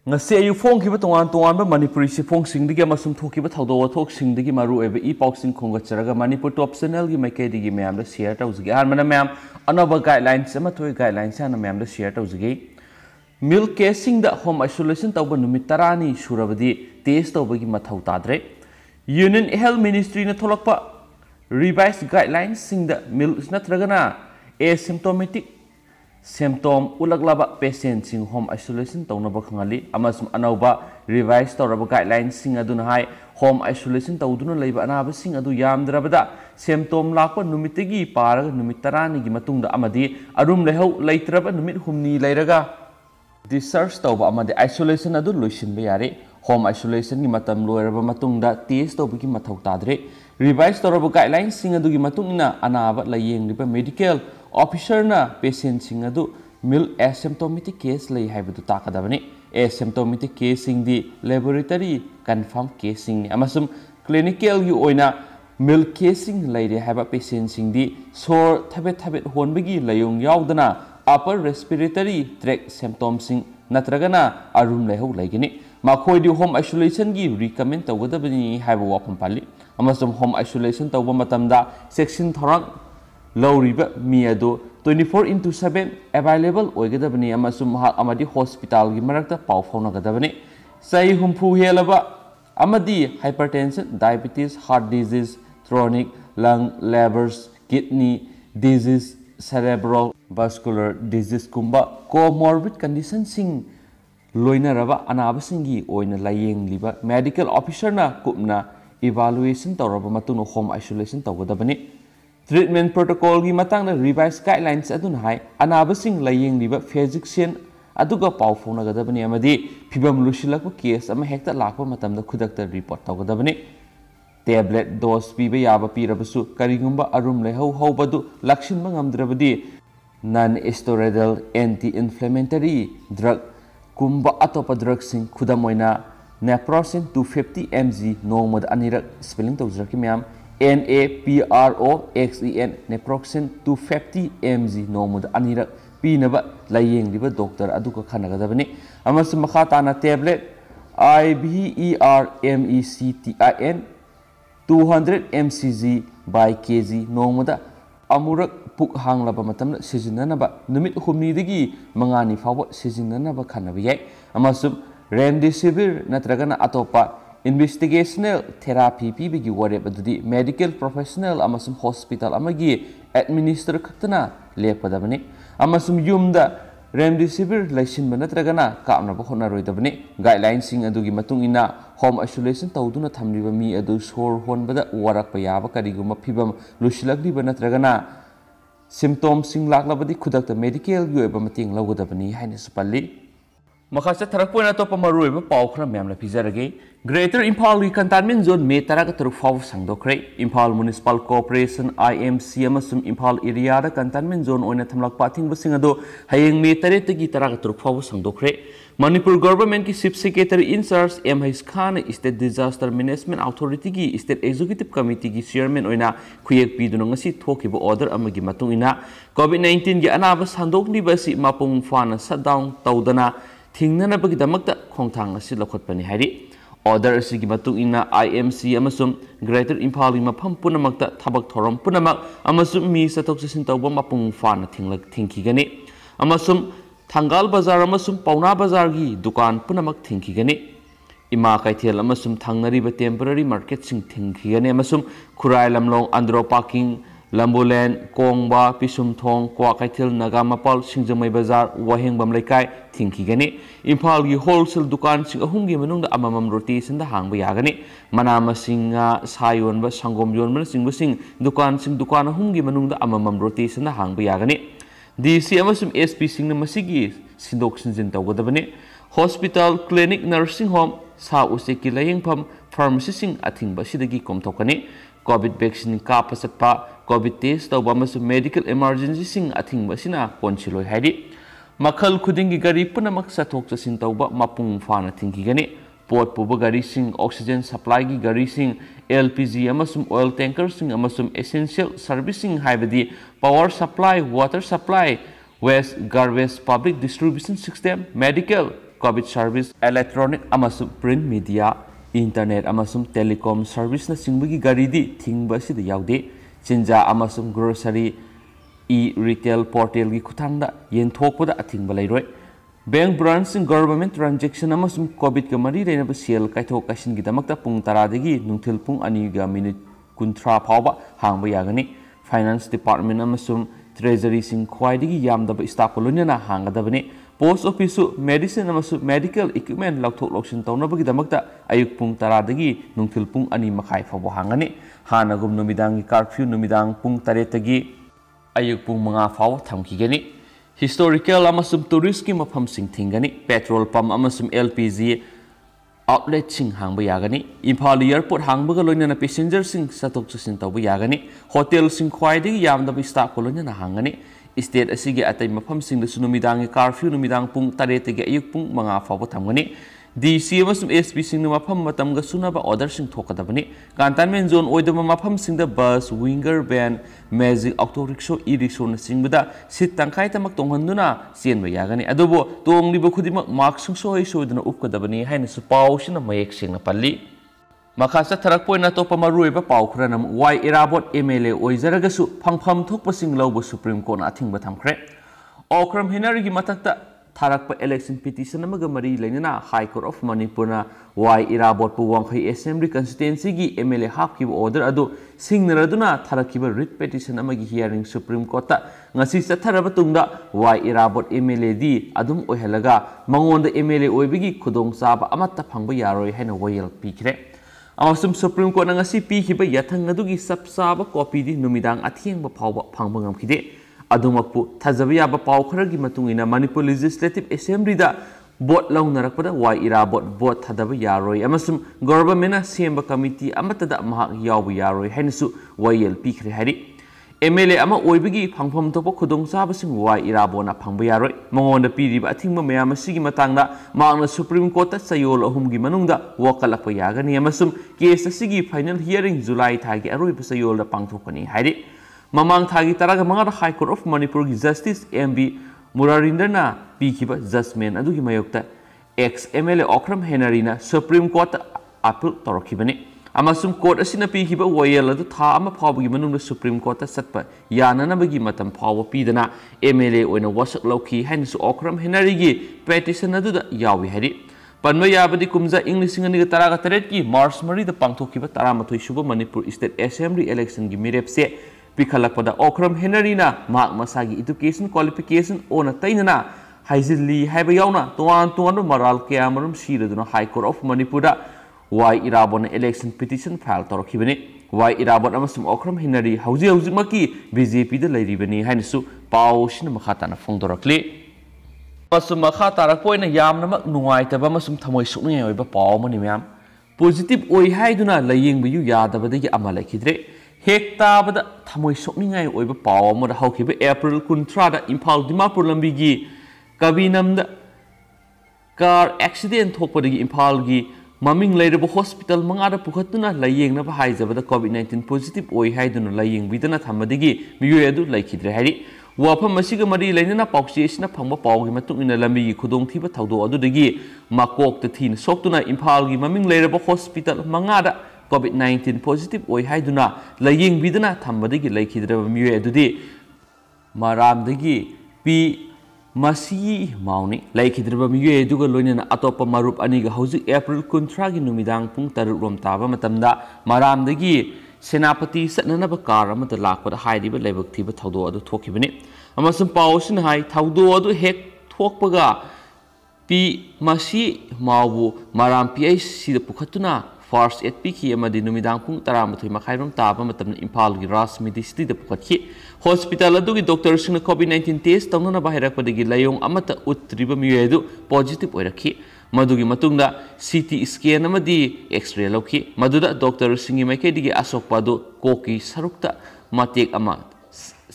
ngasi ayu phongkiba tongan tongan ba manipuri si phongsingi amasum thokiba thawdo wathoksingi maru ebe I pausing khongacharaga manipur top channel gi maikedi gi mayam da share tawjigi harmana mayam anaba guidelines ama thoi guidelines ana mayam da share tawjigi milk casing da home isolation tawba numit tarani surabadi test tawbagi mathau tadre union health ministry na tholakpa revised guidelines sing da milk natragana asymptomatic symptom ulaglaba patient sing home isolation tawnaba khangali amasum anauba revise tawraba guidelines sing aduna hai home isolation tawduna leiba anaba sing adu yamdrabada symptom lakpa numitegi paraga numit tarani gi matungda amadi arum lehau leitraba numit humni leiraga discharge tawba amadi isolation adu loisinba yare home isolation gi matam loiraba matungda test tawbigi mathau tadre revise tawraba guidelines sing adu gi matungina anaba layengriba medical officer na patient sing adu milk asymptomatic case lay haibadu takadabani asymptomatic case sing di laboratory confirm case sing ni amasum clinical gi oina milk casing lay re haiba patient sing di sore thabet honbagi layong yaudana upper respiratory tract symptoms sing natragana arum lehau laigini makhoi di home isolation gi recommend tawgadabani haiba wapam pali amasum home isolation tawba matamda section thorang Lauriba miado 24/7 available oigadabani amasum mahak amadi hospital gi marakta pau phaunagadabani sai humpu helaba amadi hypertension diabetes heart disease chronic lung livers kidney disease cerebral vascular disease kumba comorbid condition sing loinaraba anabasingi oina layeng liba medical officer na kupna evaluation tawraba matunu home isolation tawgadabani treatment protocol gi matang na revised guidelines adun hai anabasing layeng liba physician aduga pau phone gadabani amadi phibam lusilakpa case ama hekta lakpa matamda khudakta report tawgadabani tablet dose piba yaba pirabasu karigumba arum lehau hobadu lakshinba ngamdrabadi non steroidal anti inflammatory drug kumba atopa drug sing khudamoina naproxen 250 mg nomad anirak spelling tawjraki myam NAPROXEN naproxen 250 mg nomad anirak pinaba layeng liba doctor aduka khanagadabani amasum makhatana tablet IBERMECTIN 200 mcg by kg nomada amurak puk hanglaba matamna sijinanaba numit humni digi mangani fawa sijinanaba khanabi yai amasum remdesivir natragana atopa investigational therapy pibigi warep adudi medical professional amasum hospital amagi administer khatna lepadabani amasum yumda remdesivir laisin banatragana kaamna bahona roidabani guidelines sing adugi matungina home isolation tawduna thamliba mi adu sor honbada warakpa yaba kariguma phibam lusilagli banatragana symptoms sing laklabadi khudakta medical gi oiba mating lawgadabani haina supalli Makasa tharakpoina topa maruiba pau khra myam la pizarage Greater Imphal Cantonment Zone me taraga taruk faw sangdokre Imphal Municipal Corporation IMC amasum Imphal area da cantonment zone oina thamlak pathing basing ado hayeng me tarete gi taraga taruk faw sangdokre Manipur government ki chief secretary in charge M H Khan State Disaster Management Authority ki State Executive Committee ki chairman oina khuyek piduna ngasi thokiba order amagi matung ina COVID-19 gi anaba sandokni basi mapung fana shutdown tawdana Thingnanabagi damakta khongthang asi lokhotpani hari order asigi matung ina IMC amasum Greater Imphal gi mafam punamakta thabak thorom punamak amasum mi satok sasin tawba mapung fana thingkhigani amasum Thangal Bazar amasum Pauna Bazar gi dukan punamak thingkhigani Ima Kaithel amasum thangnariba temporary market sing thingkhigani amasum Khurai Lamlong Andro Parking Lambolen Kongba Pisumthong Kwa Kaithel Nagamapal Singjamai Bazar Wahengbam Laikai thingkhigani Imphal gi wholesale dukan sing ahum gi manungda amamam rotation da hangba yagani manama singa sayon ba sangom yon man sing busing dukan ahum gi manungda amamam rotation da hangba yagani DC amasum SP sing na masigi sindok sinjin tawgadabani hospital clinic nursing home sa useki layengpham pharmacy sing athingba sidagi komthokani covid vaccine ka pasatpa covid test tawba amasum medical emergency sing athingba sina konchiloi haidi Makhal khudingi gari punamak sathok chasin tawba mapung fana thingkhigani pot puba gari sing oxygen supply gi gari sing LPG amasum oil tanker sing amasum essential servicing haibadi power supply water supply waste garbage public distribution system medical Covid service electronic अमसुम print media internet अमसुम telecom service न सिंबगी गाड़ी थिंब सिद याउदे चिंजा अमसुम ग्रोसरी ई रिटेल पोर्टल की खुथांगदा येंथोकपदा अथिंब लेरोय बैंक ब्रांच गवर्नमेंट ट्रांजेक्शन अमसुम कोविड का मरी लेनब सेल काइथोक काइसिन गिदमकता पुंग 10 दगी नुंथिल पुंग 2 गा मिनिट 30 फावबा हांगबा यागनी फाइनेंस डिपार्टमेंट अमसुम ट्रेजरी सिंग ख्वाइदगी यामदब स्टाफ लोनना हांगदबने post office medicine medical equipment लौथोक लौसिन तौनबगिदमकता अयुक पुंग 10 दगी नुंथिल पुंग 2 मखाई फावबा हांगनी हानगुम नुमिदांगी कर्फ्यू नुमिदांग पुंग 7 दगी अयुक पुंग 5 फाव थमखिगनी हिस्टोरिकल अमसुम टूरिस्ट की मफम सिंग थिंगनी पेट्रोल पंप अमसुम एलपीजी आउटलेट सिंग हांगबा यागनी इम्फाल एयरपोर्ट हांगबगा लोइनना पैसेंजर सिंग सतोक चसिन तौबा यागनी होटल सिंग ख्वाइदगी यामदब स्टाफ लोइनना हांगनी स्टेट असिगे अतै मफम सिंग नुमिदांगी कर्फ्यू नुमिदांग पुंग 7 दगी अयुक पुंग 5 फाव थमगनी DC अमसुम SP सिंग मफम मतमगा सुनबा ऑर्डर सिंग थोकदबनी कंटेनमेंट जोन ओइदब मफम सिंग bus winger van magic auto rickshaw e rickshaw न सिंगबदा सिट तंखाय तमक तोंगहंदुना चेनबा यागनी अदुबो तोंगलिबो खुदिमक मार्क सुंसोय सोइदना उपकदबनी हाइनसु पाउसिना मयेक सिंगना पल्ली मखासा थरक पोइना तोपा मरुइबा पाउ खरनम वाई इराबोट MLA ओइजरगसु फंगफम थोकप सिंग लौबो सुप्रीम कोर्ट अथिंगबा थमखरे ओक्रम हिनरगी मतकता थारक इलेक्शन पिटिशन मरी लेना high court of Manipur Y Irabot Wangkhei assembly constituency की MLA हापकी ऑर्डर अदु सिंगनरदुना थारकिब writ petition hearing supreme court ngasi चथरब तुंगदा वाई इराबोट MLA दी अदुम ओहलगा मंगोंद MLA ओइबगी खुदोंग चाबा अमत्ता फंगबा यारोय हैना वयल पीखरे अमसुम सुप्रीम कोर्ट ngasi पीखिबा याथंग अदुगी सबसाबा कॉपी दी नुमिदांग अथियंग फावबा फंगबा ngमखिदे अदुमकपु थाजब याबा पाउ खरगी मतुंगिना मणिपुर लेजिस्लेटिव असेंबली दा boat लौनरकपदा Y इराबोट boat थादब यारोय अमसुम government सेंब committee अमतदा महक याव यारोय हैनसु वायल पीखरे हरि MLA अमा ओइबगी फंगफम तोप खुदोंग चाबसिंग वाई इराबोना फंगब यारोय मंगोंदा पीरिबा अथिंगबा मयाम सिगी मतंगदा मांगना सुप्रीम कोर्ट चयोल अहुमगी मनुंगदा वकलप यागनी अमसुम केस सिगी फाइनल हियरिंग जुलाई थागी अरोइब चयोल पांगथोकनी हरि ममांग थागी तरग मंगा हाई कोर्ट ऑफ मणिपुर की जस्टिस MB मुरारिंदरना पीखिबा जजमेंट अदुगी मयोक्ता एक्स MLA ओक्रम हेनरीना सुप्रीम कोर्ट अपील तौरखिबने अमसुम कोर्ट असिना पीखिबा वयल अदु था अमा फावबगी मनुंग सुप्रीम कोर्ट सत्पा याननबगी मतम फाव पीदना MLA ओइना वसक लौखी हैनसु ओक्रम हेनरीगी पेटिशन अदुदा यावी हरि पन्म याबदी कुमजा इंग 2013 की मार्च 3 दा पांगथोखिबा 13 सुबा मणिपुर स्टेट असेंबली इलेक्शन की मिरेपसे पिखलकपदा ओक्रम हेनरीना माक मसागी एजुकेशन क्वालिफिकेशन ओना तैनना हाइजिली हाइबा यावना तोआन तोआन मराल कयामरुम सीरदुना high court of Manipur Y Irabot election petition file तौरखिबने वाई इराबोन अमसुम ओक्रम हेनरी हौजी हौजिमकी BJP दा लैरिबनी हाइनसु पाउसिन मखाताना फोंदोरखले मसुम मखा तारकपोइना यामनमक नुंगाइतबा मसुम थमोय सुकनिय ओइबा पाउ मनि म्याम पॉजिटिव ओइ हाइदुना लयिंगबयु यादबदगी अमा लैखिद्रे हेक ताबदा थमोय सोकनिंगाय ओइबा पाव अमदा हौखिबा एप्रिल 19 दा इम्फाल दिमापुर लंबीगी कबिनमदा कार एक्सीडेंट थोकपदगी इम्फालगी ममिंग लैरबा हॉस्पिटल मंगादा पुखतुना लयिंगनबा हाइजबदा कोविड-19 पॉजिटिव ओइ हाइदुना लयिंगबिदना थमदगी मियोय अदु लैखिद्रे हारि वाफम मसिगा मरी लैनना पाउचेसना फंगबा पावगी मतुंगिना लंबीगी खुदोंथिबा थौदो अदुदगी माकोकता थीन सोक्तुना इम्फालगी ममिंग लैरबा हॉस्पिटल मंगादा कोविड-19 पॉजिटिव ओइ हाइदुना लयिंग बिदना थंबदगी लैखिद्रबा मियोय अदुदी मारामदगी पी मसी माउनी लैखिद्रबा मियोय अदुगा लोइनना अतोप मरुप अनिगा हौजिक एप्रिल 19 गी नुमिदांग पुंग 3 रोम ताबा मतमदा मारामदगी सेनापति सननबा कार अमदा लाकपदा हाइदिबा लैबक थिबा थौदो अदु थोखिबने अमसुम पाउसिन हाइ थौदो अदु हेक थोकपगा पी मसी मावबु माराम PIC दा पुखतुना फर्स्ट एड पीखी अमदी नुमिदांग पुंग 13 मखाइरोम ताबा मतमना इम्फाल की राजमिति सिटी दा पुखतखि हॉस्पिटल अदुगी डॉक्टर सिंह कोविड-19 टेस्ट तौनना बाहिरकपदगी लयोंग अमता उत्रिबा मियोय अदु पॉजिटिव ओइरखि मधुगी मतुंगदा CT स्कैन अमदी एक्सरे लौखि मधुदा डॉक्टर सिंह मैकेदिगी असोकपादु कोकी सरुक्ता मतेक अमा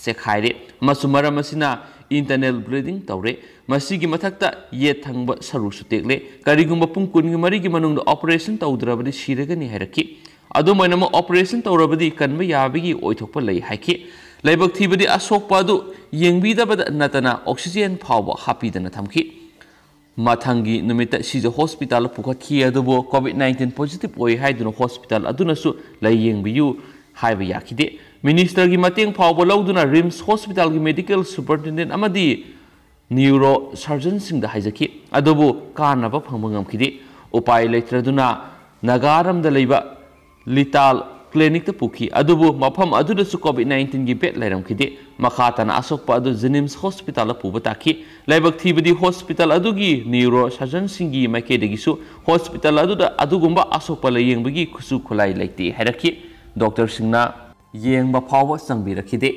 सेखाइरे मसुमरम मसिना इंटरनल ब्लीडिंग तौरे मसीगी मथक्ता ये थंगबा सरू सुतेक्ले करिगुंबा पुंग 10 की मनुंगदा ऑपरेशन तौद्रबदी सिरगनी हैरखि अदुमैनम ऑपरेशन तौरबदी कनबा याबगी ओइथोकपा लೈ हाइखि लैबक थीबदी असोकपादु येंगबिदबदा नतना ऑक्सीजन फावबा हापीदना थमखि matangi numita sija hospital pukhatki adubo COVID-19 positive oi haiduna hospital adunasu layeng biyu haiba yakide minister gi mateng phawbo lawduna rims hospital gi medical superintendent amadi neuro surgeon sing da haijaki adubo kanaba phangmangam khide upai leitraduna nagaram da leiba lital clinic ta pukhi adubu mafam adudasu COVID-19 gi bet lairam khide makhatana asokpa adu Jenims hospital puba takhi laibak thibadi hospital adugi neuro surgeon singi maikedegisu hospital aduda adugumba asokpa layengbi khusu khulai laiti hairaki doctor singna yengba phawa sangbirakide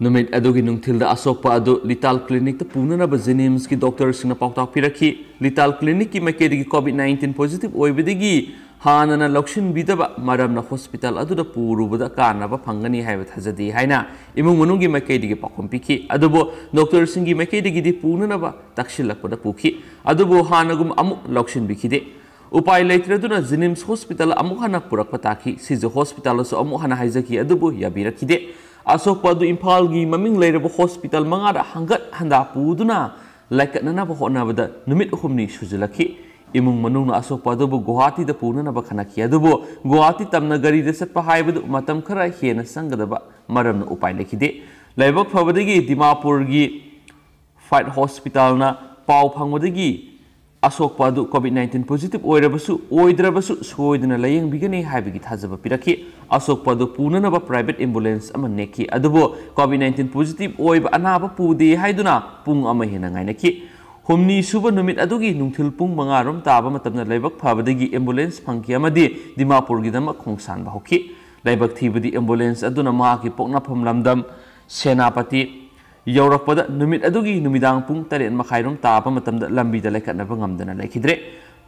numit adugi nungthilda asokpa adu lital clinic ta punana Jenims ki doctor singna pautak pirakhi lital clinic ki makedegi COVID-19 positive oibedegi हानना लक्षण बिदबा मरमना hospital अदुदा पुरुबदा कानबा फंगनी हाइबा थजदी हाइना इमुंग मनुंगी मैकेदिगी पाखम पिखि अदुबो doctor सिंगी मैकेदिगी पुननबा तक्षिलकपदा पुखि अदुबो हानगुम अमु लक्षण बिखिदे उपाय लेत्रदुना जेनिम्स hospital अमु हाना पुरकपा ताखि सिज hospital सो अमु हाना हाइजकी अदुबो याबिरखिदे असोकपा दु इम्फालगी ममिंग लेरबो hospital मंगादा हंगत हंदा पुदुना लाइकननाबा होनाबदा नुमित हुमनी सुजलखि इमुंग मनुंग असोकपादबु Guwahati the पुननबा खनखि अदुबु Guwahati तमना गरी the सत्पा हाइबदु मतम खरा हेना संगदबा मरमना उपाय लेखिदे लाइबक फबदगी दिमापुर गी फाइट हॉस्पिटल ना पाव फंगबदगी असोकपादु COVID-19 पॉजिटिव ओइरबसु ओइद्रबसु सोइदना लायेंग बिगने हाइबगी थाजबा पिरखि असोकपादु पुननबा प्राइवेट एम्बुलेंस अमा नेखि अदुबु COVID-19 पॉजिटिव ओइबा अनाबा पुदे हाइदुना पुंग अमा हेना ngainaki humni suba numit adugi nungthil pung mangarom taba matamna laibak phabadagi ambulance phangki amadi dimapur gi dama khongsan ba hokhi laibak thibadi ambulance aduna ma ki pokna pham lamdam senapati yaurakpada numit adugi numidang pung 8 makhairom taba matamda lambi da laikatna ba ngamdana laikhidre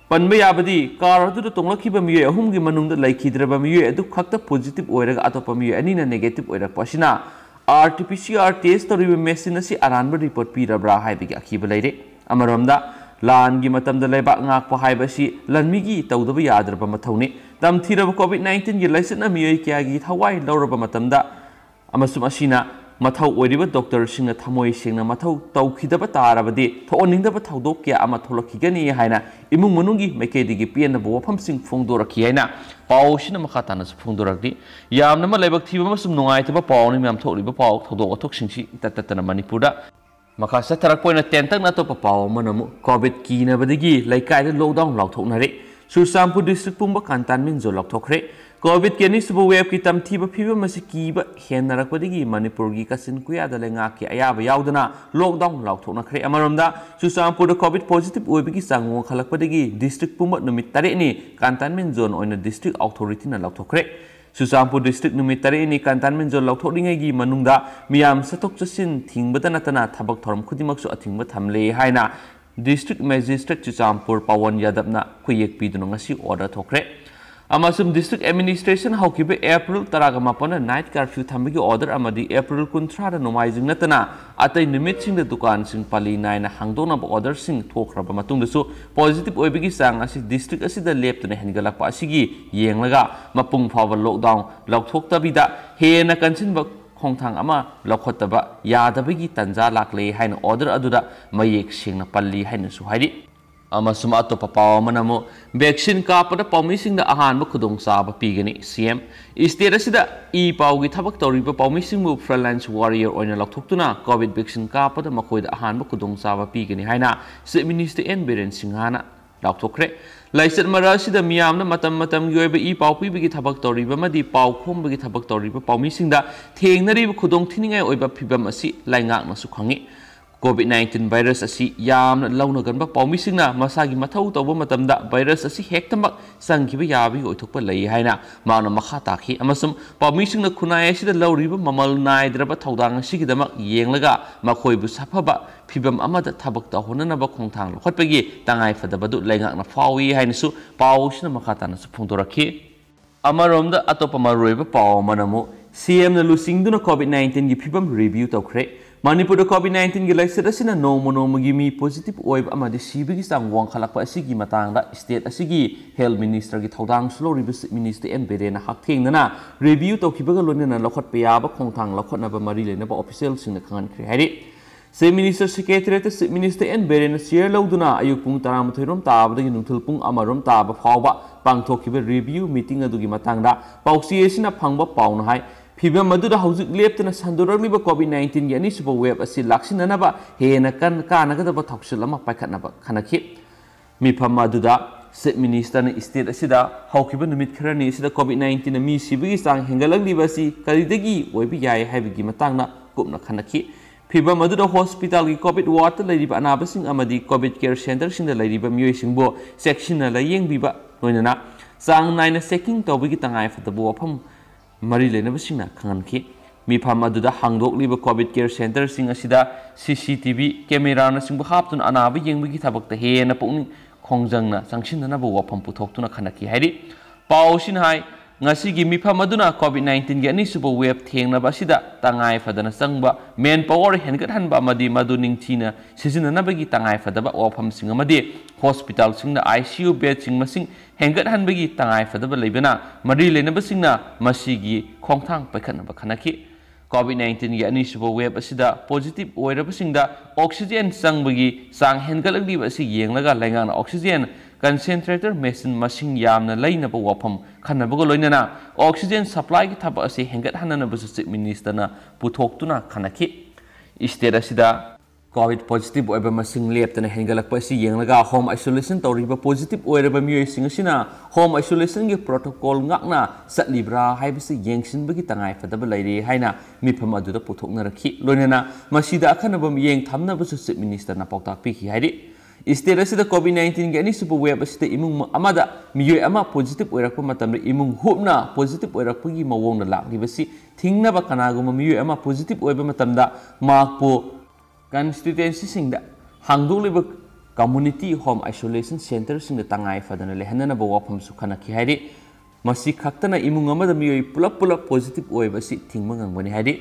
panba yabadi car adu tonglakhiba miye ahum gi manungda laikhidraba miye adu khakta positive oiraga atopa miye anina negative oirak pasina RT-PCR test toriba machine asi aranba report pirabra haibigi akhiba leire अमरमदा लानगी मतमदा लेबाक ngakpa haibasi lanmigi tawdaba yadraba mathawni tamthiraba COVID-19 gi laisana miyoi kyagi thawai lawraba matamda amasum asina mathaw oiriba doctor singna thamoi singna mathaw tawkhidaba tarabadi thoningdaba thawdok kya ama tholakhigani haina imung manungi makedigi pianaba wafam sing phongdorakhi haina pawsina makhatana phongdorakdi yamna ma laibak thiba masum nungaitaba pawni mam tholiba paw thawdok athok singsi tatatana manipurda Makasa tarakpoina tentak na to papaw manamu COVID kina badigi laikai da lockdown lauthoknare Susampu district pumba kantanmin zo lauthokre COVID keni subu web ki tamthiba phiba masi kiba henarak badigi Manipur gi kasin kuya da lenga ki ayaba yaudana lockdown lauthoknakre amaromda Susampu da COVID positive oibigi sangwo khalak badigi district pumba numit tare ni kantanmin zone oina district authority na lauthokre Susampu district numit tare ni kantanmin zone lauthokringai gi manungda miyam satok chasin thingba natana thabak thoram khudimaksu athingba thamle haina district magistrate Susampur Pawan Yadapna khuyek piduna ngasi order thokre amasum district administration haukibe April 18 night curfew thambigi order amadi April 13 da nomaijing natana atai nimit sing da dukan sing pali naina hangdona ba order sing thokraba matungda su positive oibigi sang asi district asi da leptuna hengalakpa asigi yenglaga mapung fawa lockdown lauthoktabida hena kansin ba khongthang ama laukhottaba yadabagi tanja lakle haina order aduda mayek singna palli haina su hairi amasum atopa paw manamo vaccine kapada pawmising da ahan ba khudong saba pigani CM state asida e pawgi thabak toriba pawmising mu freelance warrior oina lakthoktuna COVID vaccine kapada makoida ahan ba khudong saba pigani haina Chief Minister N Biren Singhana laktokre laisat mara sida miyamna matam gi oiba e paw pibigi thabak toriba madi paw khombagi thabak toriba pawmising da thengnari khudong thiningai oiba phibam asi laingak na su khangi COVID-19 virus asi yamna launaganba pawmisingna masagi mathau tawba matamda virus asi hektamak sangkiba yabi oithokpa lei haina mauna makha takhi amasum pawmisingna khunai asida lauriba mamal naidraba thaudang asigidamak yenglaga makhoibu saphaba phibam amada thabak ta honanaba khongthang lokhotpagi tangai fadabadu laingakna fawi hainasu pawsina makha tana su phongdorakhi amaromda atopa maroiba paw manamu CM na lusingduna COVID-19 gi phibam review tawkhre Manipur da COVID-19 gi laisat asina nomo mi positive oib amadi sibigi sang wang khalakpa asigi matangda state asigi health minister gi thaudang slo ribus minister N Biren hakthengna review tawkibaga lonena lokhot payaba khongthang lokhotna ba mari lena ba official singna khangan khri hari Chief Minister Secretariat Chief Minister N Beren share lauduna ayuk pung 13 rom tabadagi nungthul pung amarom taba phawba pangthokiba review meeting adugi matangda pausi esina phangba pauna hai phibam maduda haujuk leptana sanduraliba COVID-19 gi ani suba web asi laksinanaba hena kan kanagadaba thoksilama paikhatnaba khanakhi mifam maduda Chief Minister na state asida haukiba numit kharani asida COVID-19 na mi sibigi sang hengalaliba si kalidagi oibi yai haibigi matangna kupna khanakhi Fibam aduda hospital ki COVID ward lariba anabasing amadi COVID care center singda lariba miyoi singbo section na layeng biba noinana sang naina checking tawbigi tangai fatabo afam mari lenaba singna khanganki mifam aduda hangdok liba COVID care center sing asida CCTV camera na singbo haptun anaba yengbigi thabakta hena pungni khongjangna sangsinna bo wafam puthokuna khanaki hairi pausin hai ngasi mifam aduna COVID-19 gi ani suba web thengna basida tangai fadana sangba main power hengat hanba madi madu ningthina sijina bagi tangai fadaba ofam singa madi hospital singna ICU bed sing masing hengat hanbagi tangai fadaba leibana mari lenaba singna masigi khongthang paikhatna ba khanaki COVID-19 gi ani suba web asida positive oiraba singda oxygen sangbagi sang hengalagdi ba si yenglaga lainga oxygen concentrator machine machine yamna laina ba wafam khana ba loinana oxygen supply ki thaba ase hengat hanana ba Chief Minister na puthoktuna khanaki state asida COVID positive oiba masing leptana hengalakpa si yenglaga home isolation tawriba positive oiraba miyoi singasina home isolation gi protocol ngakna satlibra haibisi yengsinbagi tangai fadaba lairi haina mifam aduda puthokna rakhi loinana masida akhanaba yeng thamna ba Chief Minister na pautak pi ki hairi State asida COVID-19 gi ani suba web asida imung amada miyoi ama positive oirakpa matamda imung hupna positive oirakpagi mawongna laklibasi thingnaba kanaguma miyoi ama positive oiba matamda makpo constituency singda hangdoliba community home isolation center singda tangai fadana lehanana ba wafam su khanaki hairi masi khaktana imung amada miyoi pulap positive oiba si thingma ngangbani hairi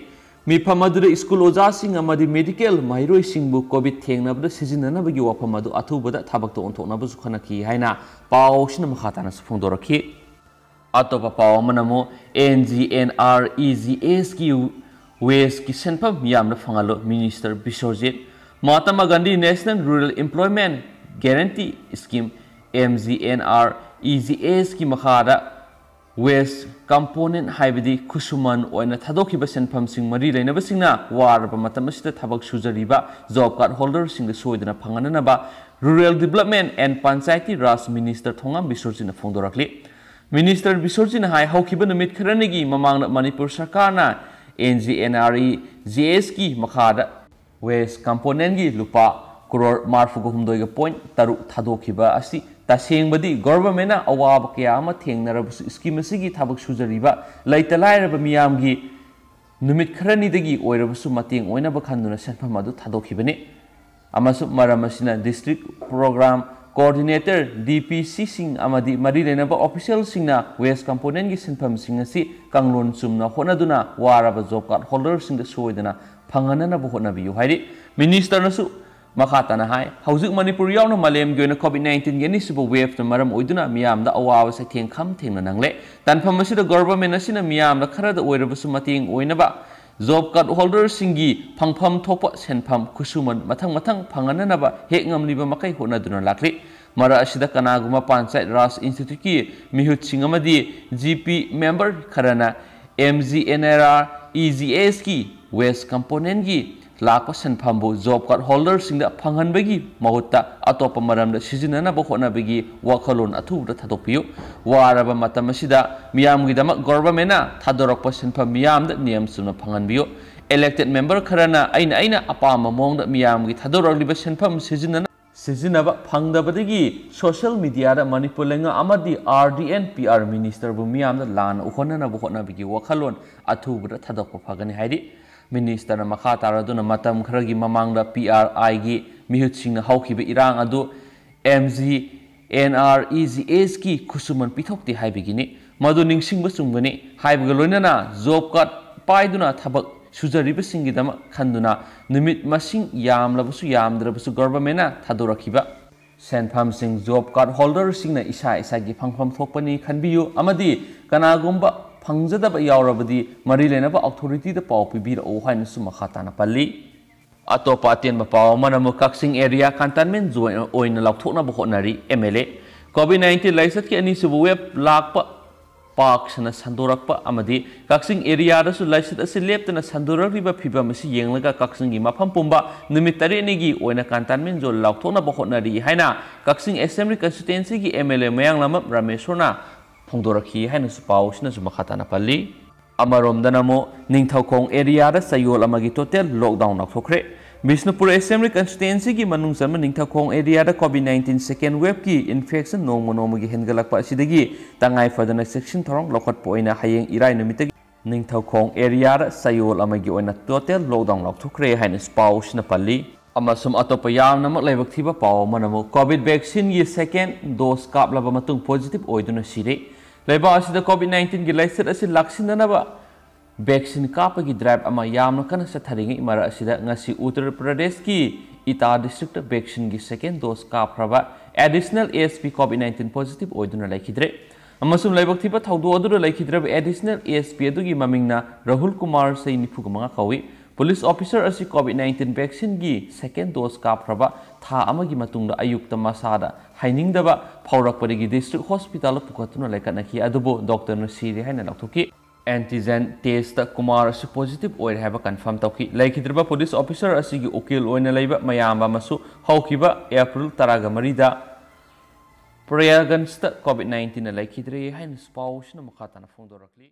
mifam aduda school oja sing amadi medical mairoi singbu COVID thengnabda sijinanabagi wafam adu athubada thabakta onthoknaba su khanaki haina pausina makhatana sufungdorakhi atopa paw manamo NGNREGS ki West ki senpam yamna fangalo Minister Biswarjit Mahatma Gandhi National Rural Employment Guarantee Scheme MGNREGS ki makhada West component haibidi kusuman oina thadokiba senpam sing mari leinaba singna warba matamasida thabak sujariba job card holder singda soidana phangananaba Rural Development and Panchayati Raj Minister Thongam Biswarjit na phongdorakli Minister Biswarjit na hai haukiba numit kharanigi mamangna Manipur sarkarna NGNREGS ki makhada West component gi lupa crore marfuga humdoi point taru thadokiba asi tashengbadi government na awaba kya ama thengnarabu scheme asigi thabak sujariba laitalairaba miyamgi numit kharani dagi oirabusu mateng oinaba khanduna senpham adu thadokhibani amasu maramasina district program coordinator DPC sing amadi mari lenaba official singna West component gi senpham sing asi kanglon sumna honaduna waraba job card holder singda soidana phanganana bu honabiyu hairi minister nasu makhatana hai haujuk Manipur yauna malem goina COVID-19 geni suba wave na maram oiduna miyamda awawa sa thengkham thengna nangle tanpham asida government asina miyamda kharada oirabusu mateng oinaba job card holder singi phangpham thokpa senpham kusuman mathang phangananaba hek ngamliba makai honaduna lakli mara asida kanaguma panchayat raj institute ki mihut singamadi GP member kharana MGNREGS ki West component gi lakpa senphambu job card holder singda phanghanbagi mahutta atopa maramda sijinana ba honabagi wakhalon athubda thadokpiyu waraba matam asida miyamgi dama government na thadorakpa senpham miyamda niyam suna phanghanbiyu elected member kharana aina apama mongda miyamgi thadorakliba senpham sijinaba phangdabadagi social media da Manipur lenga amadi RDN PR minister bu miyamda lan ukhonana bu honabagi wakhalon athubda thadokpa phagani hairi Minister na makha taraduna matam kharagi mamangda PRI gi mihutsing na haukiba irang adu MGNREGS ki kusuman pithokti haibigini madu ningsingba chungbani haibaga loinana job card paiduna thabak sujariba singidama khanduna numit masing yamlabusu yamdrabusu government na thadorakhiba senpham sing job card holder singna isa gi phangpham thokpani khanbiyu amadi kanagumba Pangjadaba yaurabadi mari lenaba authority da pau pibira o haina su makhatana palli Atop अतेंब pav मनमु Kakching area containment zone ओइन लौथोकना बहोनरी MLA कोविड-19 लाइसत के अनिसुबु web लाकप पार्क्सना संदोरकपा अमदी Kakching area दसु लाइसत असि लेप्तना संदोरकरिबा फिबम असि येंगलगा कक्सिंगी मफम पुंबा निमित तरेनिगी ओइना कंटेनमेंट जोन लौथोकना बहोनरी हाइना कक्सिंग असेंबली कंस्टिट्युएंसी की एमएलए मयांगलम रमेशोरना फोंदोरखी हाइना सुपाउसना जुमखाताना पल्ली अमरोमदनमो निंगथौखोंग एरिया दा सयोल अमगी टोटल लॉकडाउन लौथोखरे बिष्णुपुर असेंबली कंस्टिट्युएंसी की मनुंग सम निंगथौखोंग एरिया दा कोविड-19 सेकेंड वेव की इन्फेक्शन नोंमोनोमगी हेनगलकपा असिदगी तंगाई फदना सेक्शन थोरंग लौखटपा ओइना हयेंग इराय नुमितगी निंगथौखोंग एरिया दा सयोल अमगी ओइना टोटल लॉकडाउन लौथोखरे हाइना स्पाउसना पल्ली अमसुम अतोप यामनमक लाइबक थिबा पाव मनमो कोविड वैक्सीन की सेकेंड डोज कापलबा मतुंग पॉजिटिव ओइदुना सिरे लेबा असिदा कोविड-19 की लाइसेट असि लाक्सिननबा वैक्सीन कापगी ड्राइव अमा यामना कन सथरिंग मरा असिदा ngasi उत्तर प्रदेश की इटा डिस्ट्रिक्ट वैक्सीन की सेकेंड डोज कापरबा एडिशनल एएसपी कोविड-19 पॉजिटिव ओइदुना लाइखिद्रे अमसुम लाइबक थिबा थौदो अदुर लाइखिद्रब एडिशनल एएसपी अदुगी ममिंगना राहुल कुमार से निफुगमा कवि पुलिस ऑफिसर असि कोविड-19 वैक्सीन की सेकेंड डोज कापरबा था अमगी मतुंगदा अयुक्त मसादा हाइनिंगदबा फौरकपदगी डिस्ट्रिक्ट हॉस्पिटल पुखतुना लाइकनखि अदुबो डॉक्टर न सिरि हाइना लौथोकी एंटीजन टेस्ट कुमार असि पॉजिटिव ओइर हैबा कंफर्म तौकी लाइखिद्रबा पुलिस ऑफिसर असिगी उकिल ओइना लैबा मयाम अमसु हौखिबा अप्रैल 13 दा प्रयागंज कोविड-19 लाइखिद्रे हाइना स्पाउसना मखाताना फोंदोरकली।